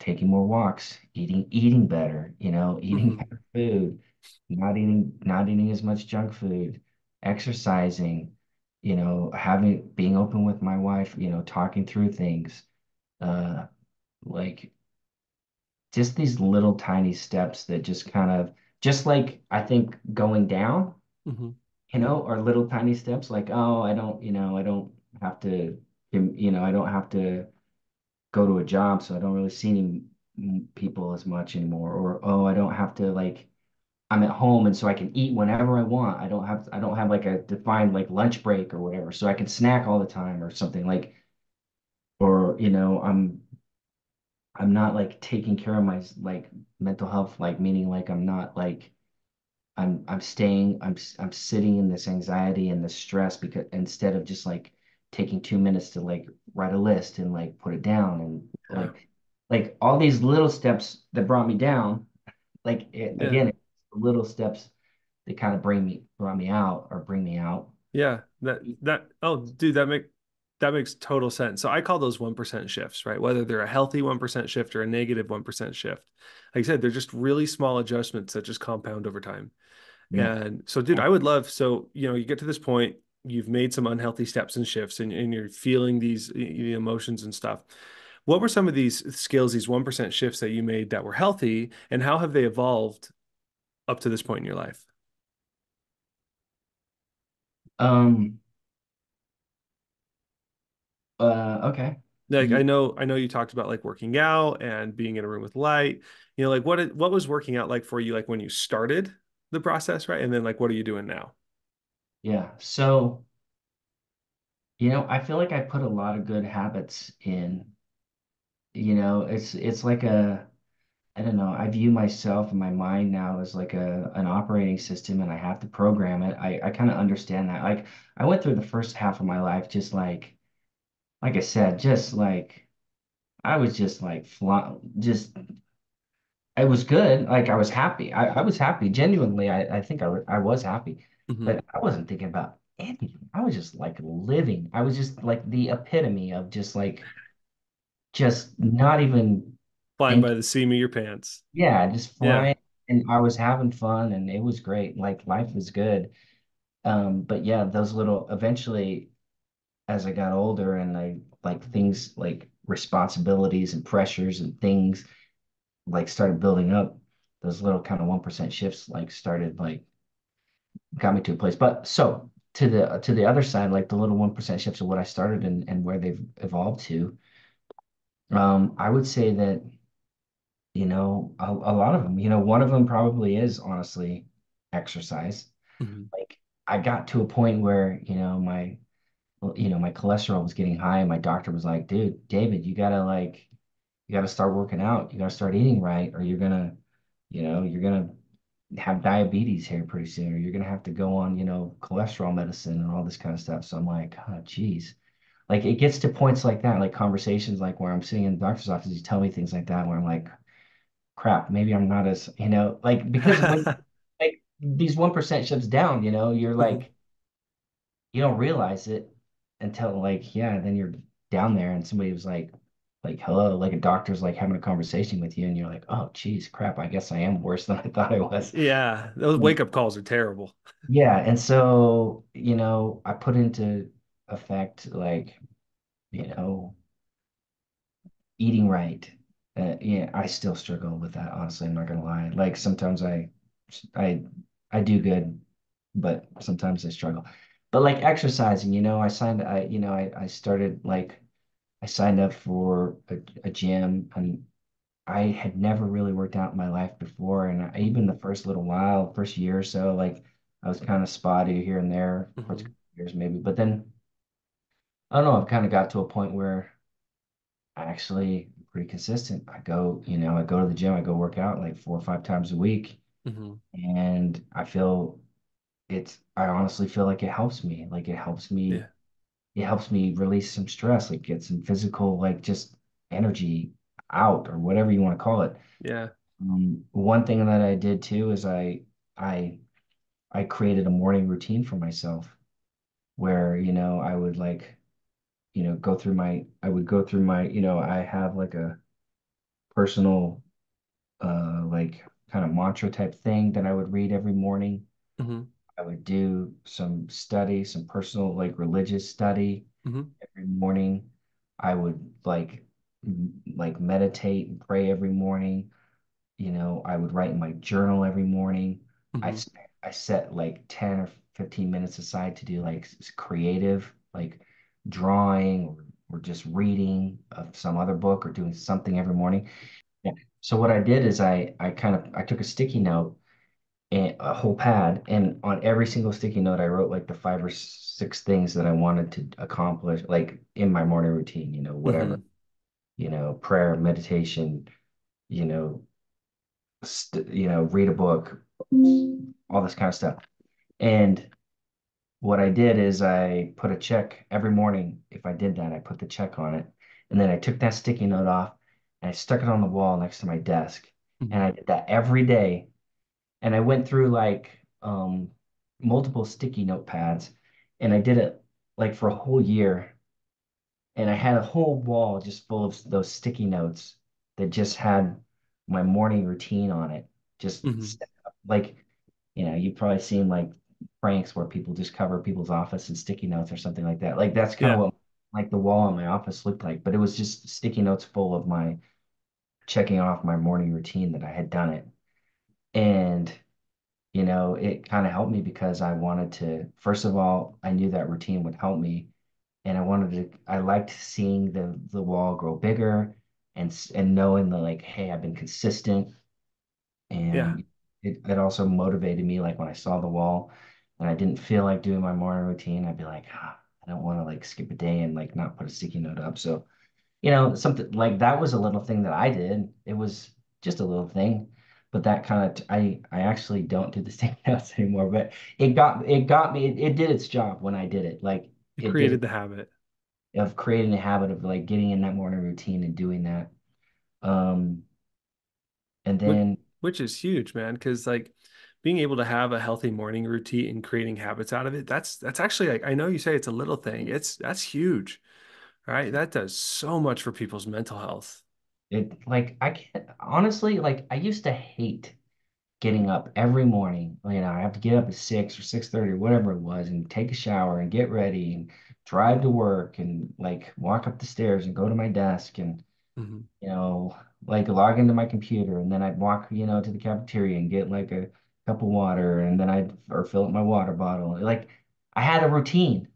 Speaker 3: taking more walks, eating better, eating
Speaker 1: Hmm.
Speaker 3: better food, not eating as much junk food, exercising, being open with my wife, talking through things, uh, like just these little tiny steps that just kind of, just like I think going down,
Speaker 1: Hmm.
Speaker 3: are little tiny steps like, oh, I don't have to, I don't have to go to a job, so I don't really see any people as much anymore. Or, oh, I don't have to like, I'm at home and so I can eat whenever I want. I don't have like a defined like lunch break or whatever, so I can snack all the time or something like, or, I'm not like taking care of my like mental health, like meaning like I'm not like I'm sitting in this anxiety and this stress because instead of just like taking 2 minutes to like write a list and like put it down and
Speaker 1: Yeah.
Speaker 3: like all these little steps that brought me down, like
Speaker 1: Yeah.
Speaker 3: again, it's the little steps that kind of brought me out or bring me out.
Speaker 1: Yeah. Oh, dude, that makes total sense. So I call those 1% shifts, right? Whether they're a healthy 1% shift or a negative 1% shift. Like I said, they're just really small adjustments that just compound over time.
Speaker 3: Yeah.
Speaker 1: And so, dude, I would love, so, you get to this point, you've made some unhealthy steps and shifts, and you're feeling these emotions and stuff. What were some of these skills, these 1% shifts that you made that were healthy, and how have they evolved up to this point in your life?
Speaker 3: Um, okay.
Speaker 1: Like
Speaker 3: You,
Speaker 1: I know you talked about like working out and being in a room with light. Like what was working out like for you like when you started the process, right? And then like what are you doing now?
Speaker 3: yeah. So, I feel like I put a lot of good habits in, it's like I don't know, I view myself and my mind now as like an operating system and I have to program it. I kind of understand that. Like I went through the first half of my life just like I said, just like I was just like just it was good. Like I was happy. I was happy. Genuinely, I think I was happy.
Speaker 1: Hmm.
Speaker 3: But I wasn't thinking about anything. I was just like living. I was just like the epitome of just not even
Speaker 1: Flying by
Speaker 3: thinking.
Speaker 1: the seam of your pants.
Speaker 3: Yeah, just
Speaker 1: Yeah.
Speaker 3: flying. And I was having fun and it was great. Like life was good. But yeah, those little eventually as I got older and I like things like responsibilities and pressures and things like started building up, those little kind of 1% shifts like started like got me to a place. But so to the other side, like the little 1% shifts of what I started and where they've evolved to, I would say that, a lot of them, one of them probably is honestly exercise.
Speaker 1: Hmm.
Speaker 3: Like I got to a point where, my cholesterol was getting high and my doctor was like, dude, David, you gotta start working out. You gotta start eating right, or you're gonna have diabetes here pretty soon, or you're gonna have to go on, cholesterol medicine and all this kind of stuff. So I'm like, oh, geez. Like it gets to points like that, like conversations like where I'm sitting in the doctor's office, you tell me things like that, where I'm like, crap, maybe I'm not as, like because when like these 1% ships down, you're
Speaker 1: Hmm.
Speaker 3: like, you don't realize it until like, yeah, then you're down there and somebody was like, hello, like a doctor's like having a conversation with you, and you're like, oh, geez, crap, I guess I am worse than I thought I was.
Speaker 1: Yeah, those wake up calls are terrible.
Speaker 3: Yeah, and so, I put into effect like, you know, eating right. Yeah, I still struggle with that, honestly, I'm not gonna lie. Like sometimes I I do good, but sometimes I struggle. But like exercising, I started like I signed up for a gym and I had never really worked out in my life before. And even the first little while, first year or so, like I was kind of spotty here and there, first
Speaker 1: Hmm.
Speaker 3: couple years maybe. But then I don't know, I've kind of got to a point where I actually am pretty consistent. I go to the gym, I go work out like 4 or 5 times a week.
Speaker 1: Hmm.
Speaker 3: And I honestly feel like it helps me. Like
Speaker 1: Yeah.
Speaker 3: it helps me release some stress, like get some physical, like just energy out or whatever you want to call it.
Speaker 1: Yeah.
Speaker 3: One thing that I did too is I I created a morning routine for myself where, I would like, I would go through my, I have like a personal, like kind of mantra type thing that I would read every morning.
Speaker 1: Hmm.
Speaker 3: I would do some study, some personal, like religious study
Speaker 1: Hmm.
Speaker 3: every morning. I would like meditate and pray every morning. I would write in my journal every morning. I
Speaker 1: Hmm.
Speaker 3: s- I set like 10 or 15 minutes aside to do like creative, like drawing or just reading of some other book or doing something every morning. Yeah. So what I did is I took a sticky note and a whole pad, and on every single sticky note I wrote like the 5 or 6 things that I wanted to accomplish like in my morning routine, whatever,
Speaker 1: Hmm.
Speaker 3: prayer, meditation, you know, read a book, all this kind of stuff. And what I did is I put a check every morning. If I did that, I put the check on it. And then I took that sticky note off and I stuck it on the wall next to my desk. And
Speaker 1: Hmm.
Speaker 3: I did that every day. And I went through like multiple sticky notepads and I did it like for a whole year. And I had a whole wall just full of those sticky notes that just had my morning routine on it. Just
Speaker 1: Hmm.
Speaker 3: like you've probably seen like pranks where people just cover people's office in sticky notes or something like that. Like that's kind of
Speaker 1: Yeah.
Speaker 3: what like the wall in my office looked like, but it was just sticky notes full of my checking off my morning routine that I had done it. And it kind of helped me because I wanted to, first of all, I knew that routine would help me. And I liked seeing the wall grow bigger and knowing the like, hey, I've been consistent.
Speaker 1: Yeah.
Speaker 3: And it also motivated me, like when I saw the wall and I didn't feel like doing my morning routine, I'd be like, I don't want to like skip a day and like not put a sticky note up. So, something like that was a little thing that I did. It was just a little thing, but that kind of I actually don't do the sticky notes anymore. But it got me. It did its job when I did it. Like
Speaker 1: It
Speaker 3: it did
Speaker 1: created the habit.
Speaker 3: of creating a habit of like getting in that morning routine and doing that. Um, and
Speaker 1: Which
Speaker 3: then
Speaker 1: which is huge, man, because like being able to have a healthy morning routine and creating habits out of it, that's actually like I know you say it's a little thing. That's huge, right? That does so much for people's mental health.
Speaker 3: I can't honestly like I used to hate getting up every morning. I have to get up at 6 or 6:30 or whatever it was and take a shower and get ready and drive to work and like walk up the stairs and go to my desk and,
Speaker 1: Mhm.
Speaker 3: you know, like log into my computer and then I'd walk, to the cafeteria and get like a cup of water and then I'd or fill up my water bottle. Like I had a routine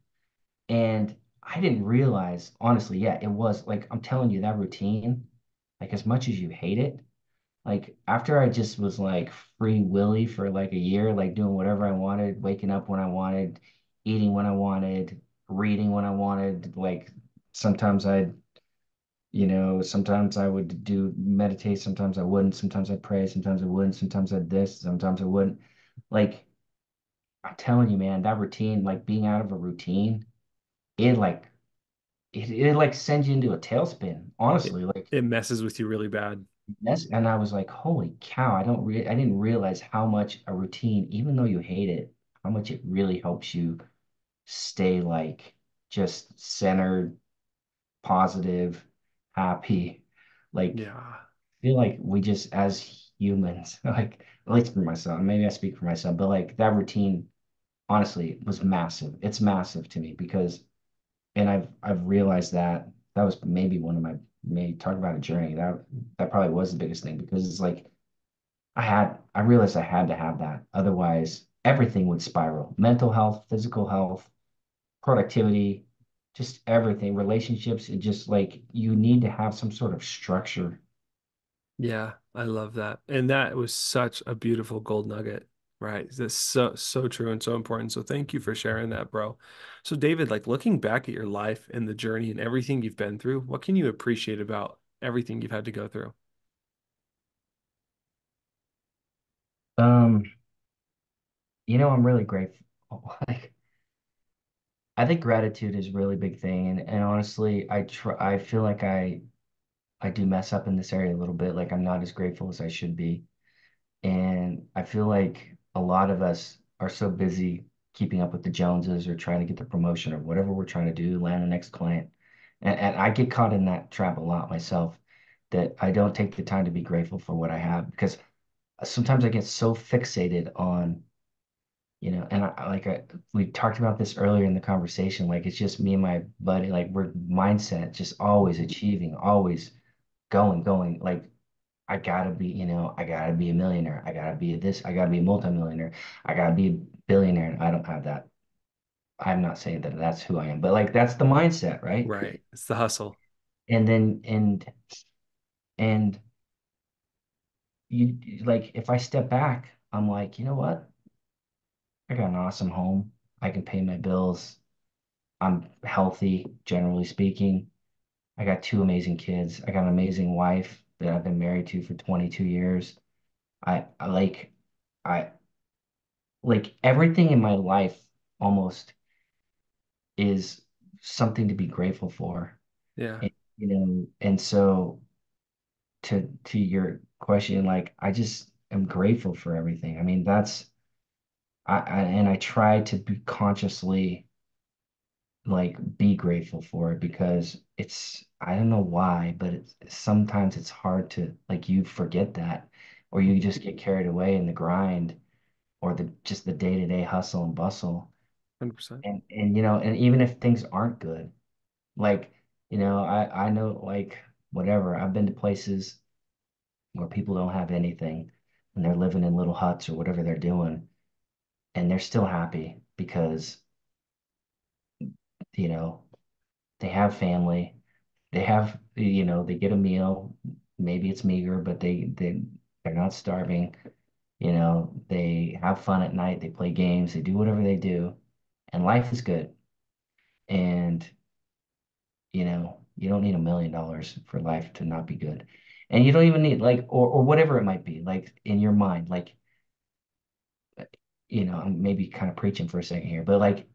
Speaker 3: and I didn't realize, honestly, yeah, it was like I'm telling you that routine, like as much as you hate it, like after I just was like free willy for like a year, like doing whatever I wanted, waking up when I wanted, eating when I wanted, reading when I wanted, like sometimes sometimes I would do meditate, sometimes I wouldn't, sometimes I'd pray, sometimes I wouldn't, sometimes I'd this, sometimes I wouldn't. Like I'm telling you, man, that routine, like being out of a routine, it like it like sends you into a tailspin,
Speaker 1: It
Speaker 3: honestly. Like
Speaker 1: it messes with you really bad.
Speaker 3: and I was like, holy cow, I didn't realize how much a routine, even though you hate it, how much it really helps you stay like just centered, positive, happy. Like
Speaker 1: Yeah.
Speaker 3: I feel like we just as humans, like at least for myself, maybe I speak for myself, but like that routine honestly was massive. It's massive to me because and I've realized that that was maybe one of my may talk about a journey. That probably was the biggest thing because it's like I realized I had to have that. Otherwise, everything would spiral. Mental health, physical health, productivity, just everything, relationships, it just like you need to have some sort of structure.
Speaker 1: Yeah, I love that. And that was such a beautiful gold nugget, right? That's so true and so important. So thank you for sharing that, bro. So David, like looking back at your life and the journey and everything you've been through, what can you appreciate about everything you've had to go through?
Speaker 3: Um, I'm really grateful. Like I think gratitude is a really big thing. And honestly, I feel like I do mess up in this area a little bit. Like I'm not as grateful as I should be. And I feel like a lot of us are so busy keeping up with the Joneses or trying to get the promotion or whatever we're trying to do, land the next client. And I get caught in that trap a lot myself that I don't take the time to be grateful for what I have because sometimes I get so fixated on, and we talked about this earlier in the conversation, like it's just me and my buddy, like we're mindset, just always achieving, always going. Like I gotta be a millionaire. I gotta be this. I gotta be a multimillionaire. I gotta be a billionaire. And I don't have that. I'm not saying that that's who I am, but like that's the mindset, right?
Speaker 1: Right. It's the hustle.
Speaker 3: And then and like if I step back, I'm like, you know what? I got an awesome home. I can pay my bills. I'm healthy, generally speaking. I got two amazing kids. I got an amazing wife that I've been married to for 22 years. I I like everything in my life almost is something to be grateful for.
Speaker 1: Yeah.
Speaker 3: And so to your question, like I just am grateful for everything. I mean, and I try to be consciously like be grateful for it because I don't know why, but sometimes it's hard to like you forget that or you just get carried away in the grind or the just the day-to-day hustle and bustle.
Speaker 1: 100%.
Speaker 3: And and even if things aren't good, like, I know, like, whatever. I've been to places where people don't have anything and they're living in little huts or whatever they're doing, and they're still happy because, you know, they have family, they get a meal. Maybe it's meager, but they're not starving. They have fun at night, they play games, they do whatever they do, and life is good. And you don't need $1 million for life to not be good. And you don't even need, like, or whatever it might be, like, in your mind, like, I'm maybe kind of preaching for a second here, but like,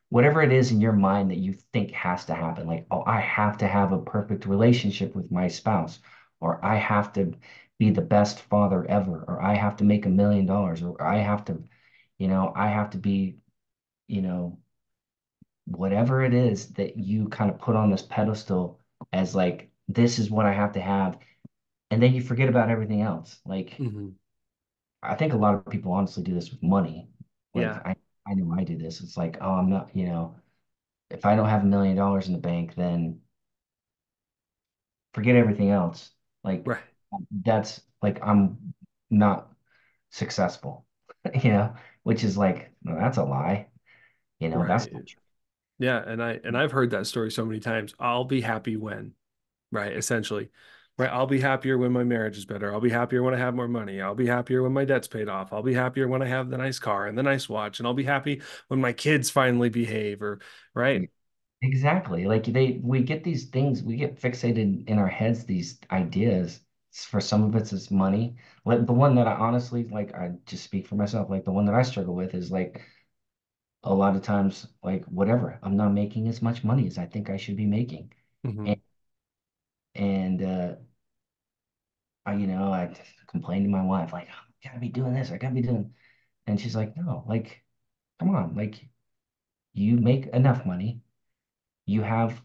Speaker 3: whatever it is in your mind that you think has to happen, like, oh, I have to have a perfect relationship with my spouse, or I have to be the best father ever, or I have to make $1 million, or I have to be, you know, whatever it is that you kind of put on this pedestal as, like, this is what I have to have. And then you forget about everything else. Like,
Speaker 1: Hmm.
Speaker 3: I think a lot of people honestly do this with money. Like,
Speaker 1: Yeah.
Speaker 3: I know I do this. It's like, oh, I'm not, if I don't have $1 million in the bank, then forget everything else. Like,
Speaker 1: Right.
Speaker 3: that's like, I'm not successful, which is like, no, that's a lie. That's
Speaker 1: Right.
Speaker 3: not true.
Speaker 1: Yeah. And I've heard that story so many times. I'll be happy when, right? Essentially, right? I'll be happier when my marriage is better. I'll be happier when I have more money. I'll be happier when my debt's paid off. I'll be happier when I have the nice car and the nice watch. And I'll be happy when my kids finally behave or, right?
Speaker 3: Exactly. Like, we get these things, we get fixated in our heads, these ideas. For some of it's money. Like, the one that I honestly, like, I just speak for myself, like, the one that I struggle with is, like, a lot of times, like, whatever, I'm not making as much money as I think I should be making.
Speaker 1: Hmm.
Speaker 3: And I complain to my wife, like, "Oh, I gotta be doing this, I gotta be doing," and she's like, no, like, come on, like, you make enough money, you have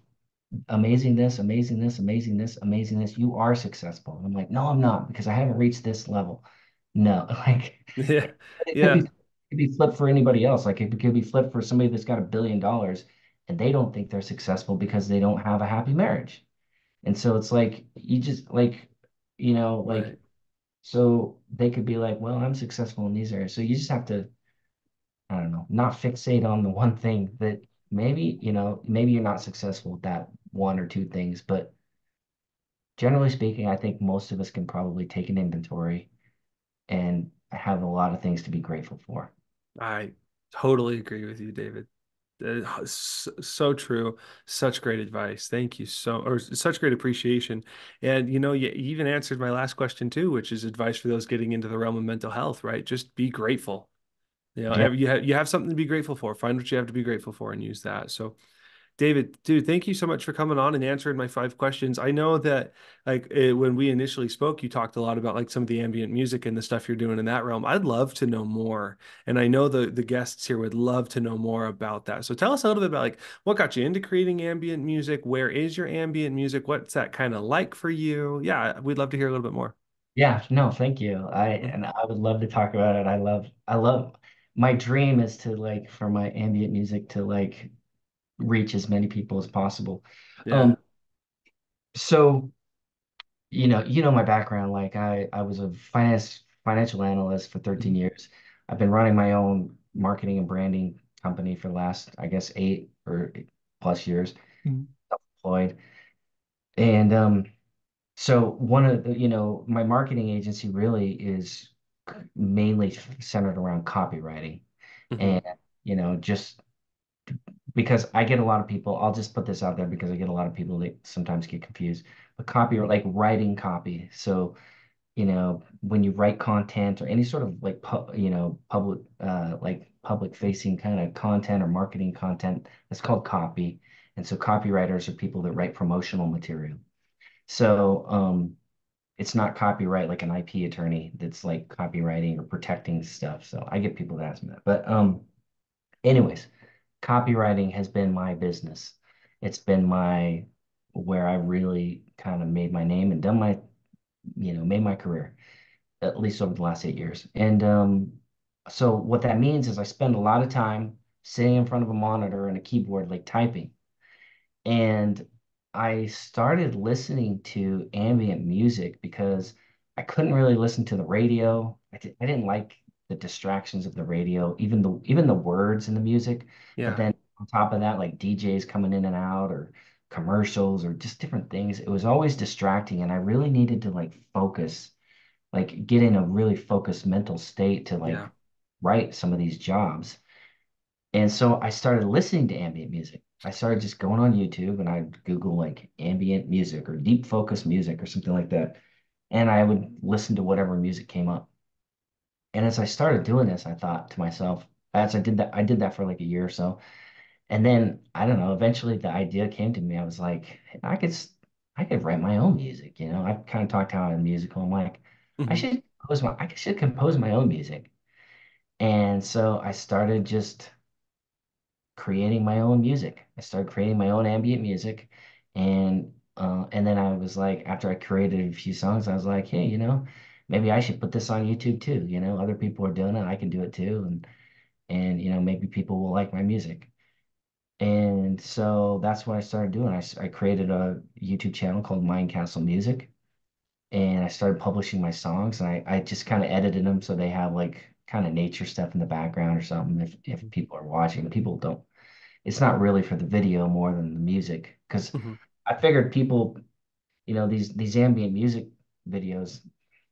Speaker 3: amazing this, amazing this, amazing this, amazing this. You are successful. And I'm like, no, I'm not, because I haven't reached this level. No, like,
Speaker 1: Yeah.
Speaker 3: it
Speaker 1: Yeah.
Speaker 3: could be flipped for anybody else. Like, it could be flipped for somebody that's got $1 billion and they don't think they're successful because they don't have a happy marriage. And so it's like, you just, like, like,
Speaker 1: Right.
Speaker 3: so they could be like, well, I'm successful in these areas. So you just have to, I don't know, not fixate on the one thing that maybe you're not successful at that one or two things, but generally speaking, I think most of us can probably take an inventory and have a lot of things to be grateful for.
Speaker 1: I totally agree with you, David. So true. Such great advice. Thank you or such great appreciation. And you even answered my last question too, which is advice for those getting into the realm of mental health, right? Just be grateful.
Speaker 3: Yeah,
Speaker 1: You have something to be grateful for. Find what you have to be grateful for and use that. So David, dude, thank you so much for coming on and answering my 5 questions. I know that when we initially spoke, you talked a lot about like some of the ambient music and the stuff you're doing in that realm. I'd love to know more. And I know the guests here would love to know more about that. So tell us a little bit about like what got you into creating ambient music? Where is your ambient music? What's that kind of like for you? Yeah, we'd love to hear a little bit more.
Speaker 3: yeah, no, thank you. I would love to talk about it. I love my dream is to, like, for my ambient music to, like, reach as many people as possible.
Speaker 1: Yeah.
Speaker 3: Um, so you know my background. Like, I was a financial analyst for 13
Speaker 1: Mhm.
Speaker 3: years. I've been running my own marketing and branding company for the last, I guess, 8 or 8+ years,
Speaker 1: Mhm.
Speaker 3: employed. And so one of the, my marketing agency really is mainly centered around copywriting. And,
Speaker 1: Mhm.
Speaker 3: just because I get a lot of people, I'll just put this out there because I get a lot of people that sometimes get confused. But copy, or like writing copy. So, when you write content or any sort of, like, public facing kind of content or marketing content, that's called copy. And so copywriters are people that write promotional material. So it's not copyright like an IP attorney that's, like, copywriting or protecting stuff. So I get people that ask me that. But anyways, copywriting has been my business. It's been my where I really kind of made my name and made my career, at least over the last 8 years. And So what that means is I spend a lot of time sitting in front of a monitor and a keyboard, like typing. And I started listening to ambient music because I couldn't really listen to the radio. I didn't like the distractions of the radio, even the words in the music. But
Speaker 1: Yeah.
Speaker 3: then on top of that, like DJs coming in and out or commercials or just different things, it was always distracting. And I really needed to like focus, like get in a really focused mental state to like
Speaker 1: Yeah.
Speaker 3: write some of these jobs. And so I started listening to ambient music. I started just going on YouTube and I'd Google like ambient music or deep focus music or something like that. And I would listen to whatever music came up. And as I started doing this, I thought to myself, as I did that for like a year or so. And then I don't know, eventually the idea came to me. I was like, I could write my own music, you know. I've kind of talked how I'm musical. I'm like,
Speaker 1: Hmm.
Speaker 3: I should compose my own music. And so I started just creating my own music. I started creating my own ambient music, and then I was like, after I created a few songs, I was like, hey, you know, maybe I should put this on YouTube too. You know, other people are doing it, I can do it too, and you know, maybe people will like my music. And so that's what I started doing. I created a YouTube channel called Mind Castle Music, and I started publishing my songs, and I just kind of edited them so they have like kind of nature stuff in the background or something if
Speaker 1: Hmm.
Speaker 3: people are watching. People don't, it's not really for the video more than the music because
Speaker 1: Hmm.
Speaker 3: I figured people, you know, these ambient music videos,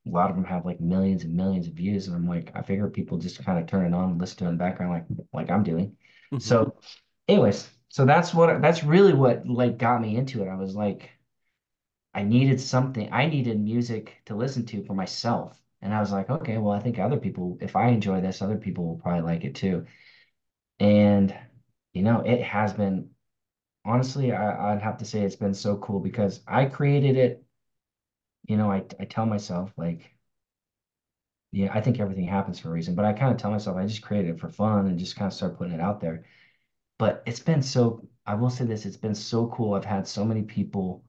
Speaker 3: a lot of them have like millions and millions of views, and I'm like, I figure people just kind of turn it on and listen to it in the background like I'm doing.
Speaker 1: Hmm.
Speaker 3: So, anyways, so that's really what like got me into it. I was like, I needed something, I needed music to listen to for myself. And I was like, okay, well, I think other people, if I enjoy this, other people will probably like it too. And, you know, it has been honestly, I'd have to say it's been so cool because I created it. You know, I tell myself like, yeah, I think everything happens for a reason, but I kind of tell myself I just created it for fun and just kind of start putting it out there. But it's been so, I will say this, it's been so cool. I've had so many people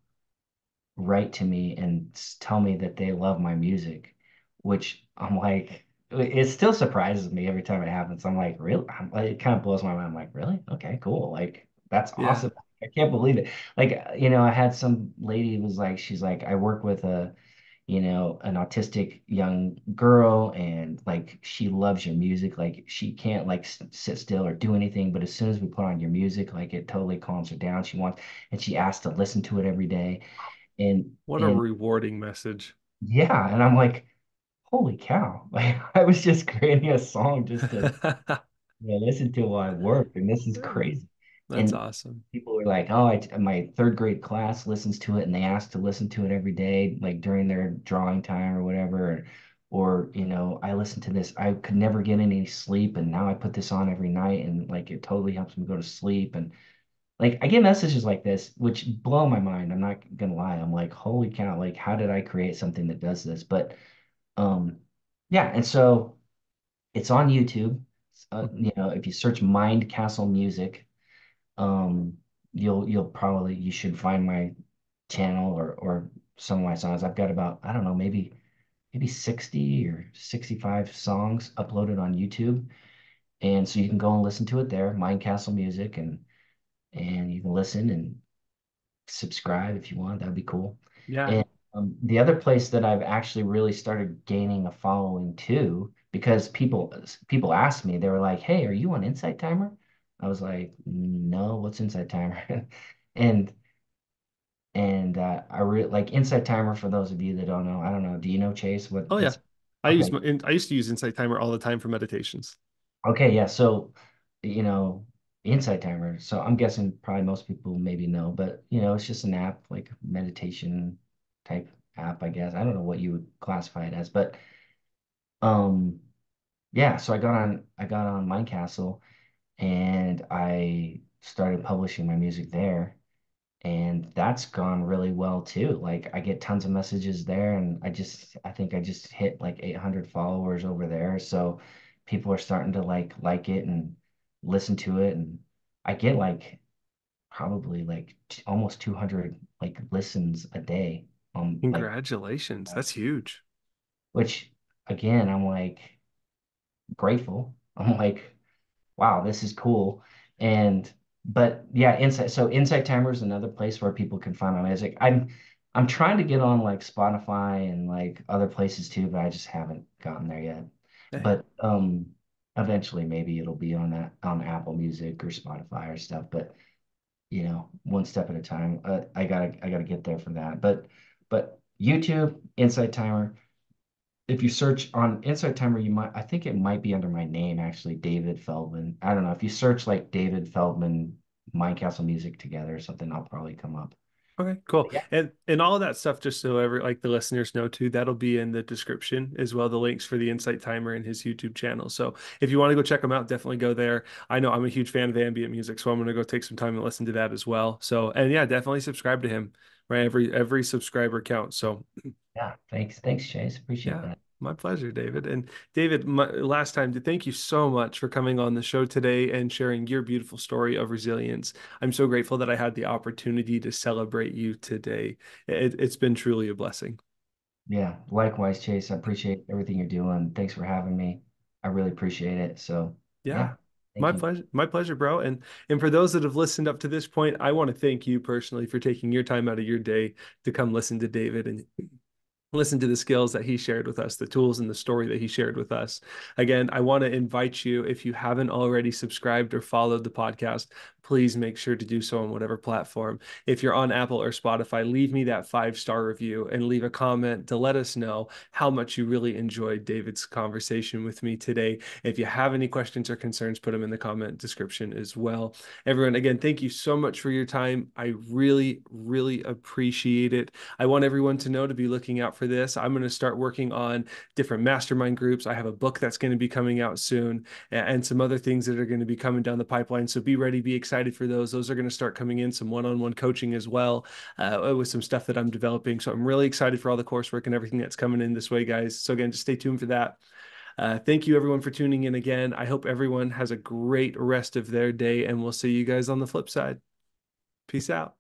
Speaker 3: write to me and tell me that they love my music, which I'm like, it still surprises me every time it happens. I'm like, really? It kind of blows my mind. I'm like, really? Okay, cool. Like, that's
Speaker 1: Yeah.
Speaker 3: awesome. I can't believe it. Like, you know, I had some lady who was like, she's like, I work with a, you know, an autistic young girl and like she loves your music. Like she can't like sit still or do anything, but as soon as we put on your music, like it totally calms her down. She wants, and she asks to listen to it every day. And
Speaker 1: What a
Speaker 3: and
Speaker 1: rewarding message.
Speaker 3: yeah, and I'm like, holy cow. Like I was just creating a song just to, you know, listen to while I work, and this is crazy.
Speaker 1: That's
Speaker 3: And
Speaker 1: awesome.
Speaker 3: people were like, oh, my third grade class listens to it and they ask to listen to it every day, like during their drawing time or whatever. Or, you know, I listen to this. I could never get any sleep, and now I put this on every night, and like it totally helps me go to sleep. And like I get messages like this, which blow my mind. I'm not gonna lie. I'm like, holy cow, like how did I create something that does this? But um yeah, and so it's on YouTube. You know, if you search Mind Castle Music, um, you'll probably you should find my channel or some of my songs. I've got about, I don't know, maybe 60 or 65 songs uploaded on YouTube. And so you can go and listen to it there, Mind Castle Music, and you can listen and subscribe if you want. That'd be cool.
Speaker 1: Yeah.
Speaker 3: And the other place that I've actually really started gaining a following too, because people asked me, they were like, "Hey, are you on Insight Timer?" I was like, "No, what's Insight Timer?" And I really like Insight Timer. For those of you that don't know, I don't know. Do you know Chase?
Speaker 1: Oh yeah.
Speaker 3: What's okay?
Speaker 1: I used to use Insight Timer all the time for meditations.
Speaker 3: Okay, yeah. So, you know, Insight Timer. So I'm guessing probably most people maybe know, but you know, it's just an app, like meditation type app, I guess. I don't know what you would classify it as, but um yeah, so I got on Mindcastle and I started publishing my music there. And that's gone really well too. Like I get tons of messages there, and I think I just hit like 800 followers over there. So people are starting to like it and listen to it, and I get like probably like almost 200 like listens a day like
Speaker 1: Congratulations.
Speaker 3: uh,
Speaker 1: That's huge.
Speaker 3: which again I'm like grateful. I'm like, wow, this is cool. And but yeah, Insight Timer is another place where people can find my music. I'm trying to get on like Spotify and like other places too, but I just haven't gotten there yet.
Speaker 1: Hey.
Speaker 3: But eventually maybe it'll be on that on Apple Music or Spotify or stuff. But one step at a time. I gotta get there for that. But YouTube, Insight Timer. If you search on Insight Timer, I think it might be under my name actually, David Feldman. I don't know. If you search like David Feldman, Mind Castle Music together or something, I'll probably come up.
Speaker 1: Okay, cool.
Speaker 3: Yeah,
Speaker 1: And all of that stuff, just so like the listeners know too, that'll be in the description as well, the links for the Insight Timer and his YouTube channel. So if you want to go check him out, definitely go there. I know I'm a huge fan of ambient music, so I'm gonna go take some time and listen to that as well. So and yeah, definitely subscribe to him. Right. Every subscriber counts. So
Speaker 3: yeah. Thanks, Chase. Appreciate
Speaker 1: yeah,
Speaker 3: that.
Speaker 1: my pleasure, David. And David, last time, thank you so much for coming on the show today and sharing your beautiful story of resilience. I'm so grateful that I had the opportunity to celebrate you today. It's been truly a blessing.
Speaker 3: Yeah, likewise, Chase. I appreciate everything you're doing. Thanks for having me. I really appreciate it. So,
Speaker 1: Yeah.
Speaker 3: yeah, thank
Speaker 1: My
Speaker 3: you.
Speaker 1: pleasure. My pleasure, bro. And for those that have listened up to this point, I want to thank you personally for taking your time out of your day to come listen to David and listen to the skills that he shared with us, the tools and the story that he shared with us. Again, I want to invite you, if you haven't already subscribed or followed the podcast, please make sure to do so on whatever platform. If you're on Apple or Spotify, leave me that 5-star review and leave a comment to let us know how much you really enjoyed David's conversation with me today. If you have any questions or concerns, put them in the comment description as well. Everyone, again, thank you so much for your time. I really, really appreciate it. I want everyone to know to be looking out for this. I'm going to start working on different mastermind groups. I have a book that's going to be coming out soon and some other things that are going to be coming down the pipeline. So be ready, be excited for those. Those are going to start coming in, some one-on-one coaching as well, with some stuff that I'm developing. So I'm really excited for all the coursework and everything that's coming in this way, guys. So again, just stay tuned for that. Thank you everyone for tuning in again. I hope everyone has a great rest of their day and we'll see you guys on the flip side. Peace out.